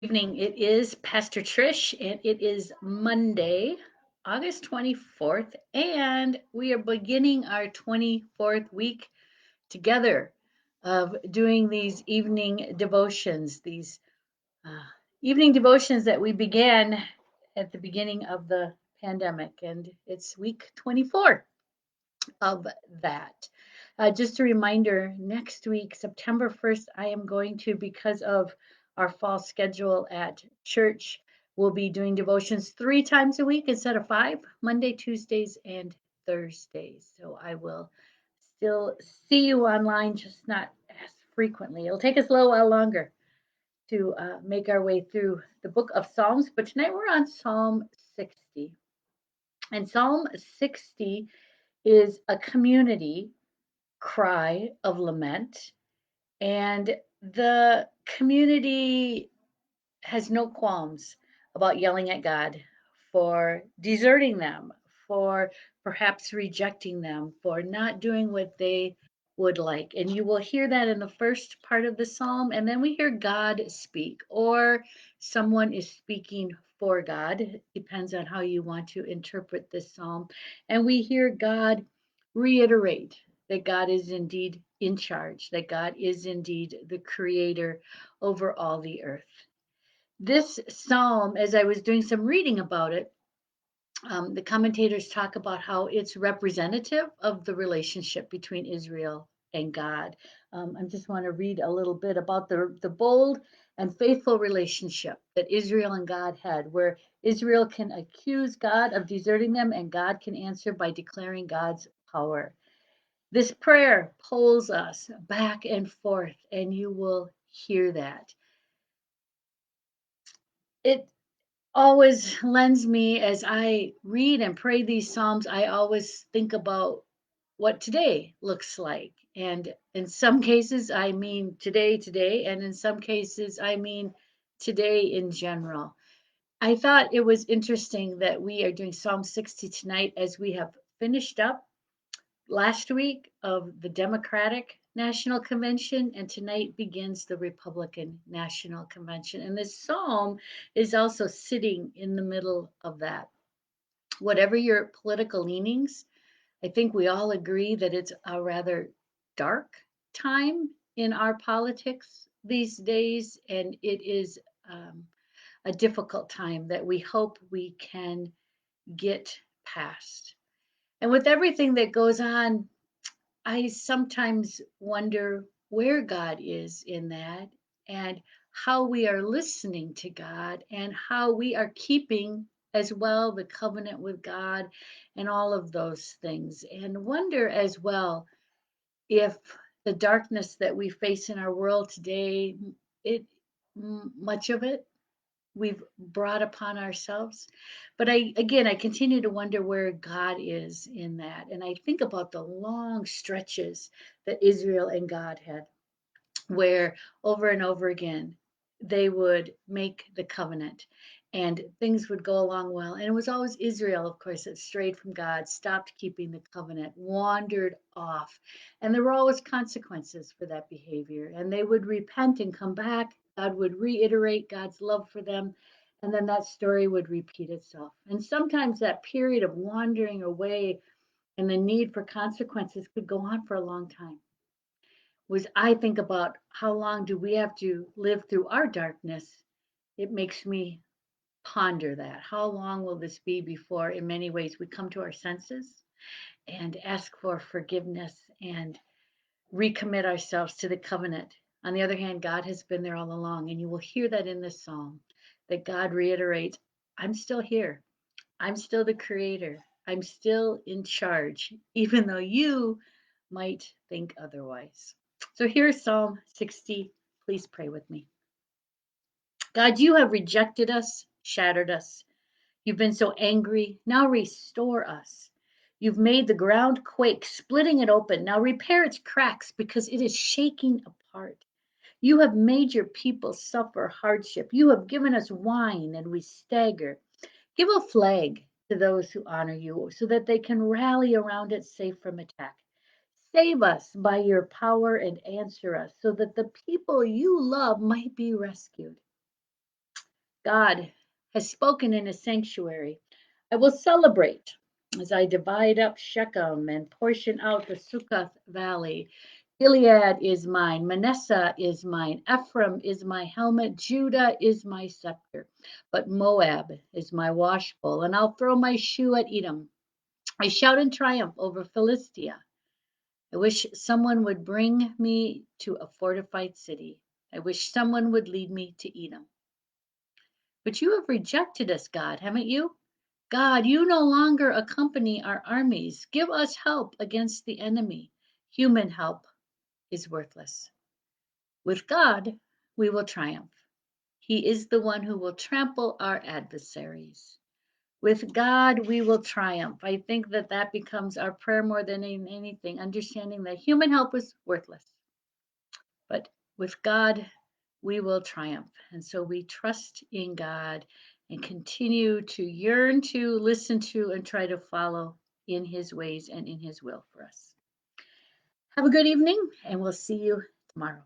Evening. It is Pastor Trish, and it is Monday, August 24th, and we are beginning our 24th week together of doing these evening devotions, these uh, evening devotions that we began at the beginning of the pandemic, and it's week 24 of that. Just a reminder, next week, September 1st, I am going to, because of our fall schedule at church, we'll be doing devotions 3 times a week instead of five, Monday, Tuesdays, and Thursdays. So I will still see you online, just not as frequently. It'll take us a little while longer to make our way through the book of Psalms, but tonight we're on Psalm 60. And Psalm 60 is a community cry of lament, and the community has no qualms about yelling at God for deserting them, for perhaps rejecting them, for not doing what they would like. And you will hear that in the first part of the psalm, and then we hear God speak, or someone is speaking for God. It depends on how you want to interpret this psalm. And we hear God reiterate that God is indeed in charge, that God is indeed the creator over all the earth. This psalm, as I was doing some reading about it, the commentators talk about how it's representative of the relationship between Israel and God. I just want to read a little bit about the bold and faithful relationship that Israel and God had, where Israel can accuse God of deserting them, and God can answer by declaring God's power. This prayer pulls us back and forth, and you will hear that. It always lends me, as I read and pray these Psalms, I always think about what today looks like. And in some cases, I mean today, and in some cases, I mean today in general. I thought it was interesting that we are doing Psalm 60 tonight as we have finished up last week of the Democratic National Convention, and tonight begins the Republican National Convention. And this psalm is also sitting in the middle of that. Whatever your political leanings, I think we all agree that it's a rather dark time in our politics these days, and it is a difficult time that we hope we can get past. And with everything that goes on, I sometimes wonder where God is in that, and how we are listening to God, and how we are keeping as well the covenant with God and all of those things. And wonder as well if the darkness that we face in our world today, it much of it we've brought upon ourselves. But I continue to wonder where God is in that. And I think about the long stretches that Israel and God had, where over and over again they would make the covenant and things would go along well. And it was always Israel, of course, that strayed from God, stopped keeping the covenant, wandered off. And there were always consequences for that behavior. And they would repent and come back. God would reiterate God's love for them. And then that story would repeat itself. And sometimes that period of wandering away and the need for consequences could go on for a long time. Was I think about how long do we have to live through our darkness, it makes me ponder that. How long will this be before, in many ways, we come to our senses and ask for forgiveness and recommit ourselves to the covenant? On the other hand, God has been there all along, and you will hear that in this psalm, that God reiterates, I'm still here. I'm still the creator. I'm still in charge, even though you might think otherwise. So here's Psalm 60. Please pray with me. God, you have rejected us, shattered us. You've been so angry. Now restore us. You've made the ground quake, splitting it open. Now repair its cracks because it is shaking apart. You have made your people suffer hardship. You have given us wine and we stagger. Give a flag to those who honor you so that they can rally around it safe from attack. Save us by your power and answer us so that the people you love might be rescued. God has spoken in his sanctuary. I will celebrate as I divide up Shechem and portion out the Succoth valley. Gilead is mine, Manasseh is mine, Ephraim is my helmet, Judah is my scepter, but Moab is my washbowl, and I'll throw my shoe at Edom. I shout in triumph over Philistia. I wish someone would bring me to a fortified city. I wish someone would lead me to Edom. But you have rejected us, God, haven't you? God, you no longer accompany our armies. Give us help against the enemy. Human help is worthless. With God, we will triumph. He is the one who will trample our adversaries. With God, we will triumph. I think that that becomes our prayer more than anything, understanding that human help is worthless. But with God, we will triumph. And so we trust in God and continue to yearn to, listen to, and try to follow in his ways and in his will for us. Have a good evening, and we'll see you tomorrow.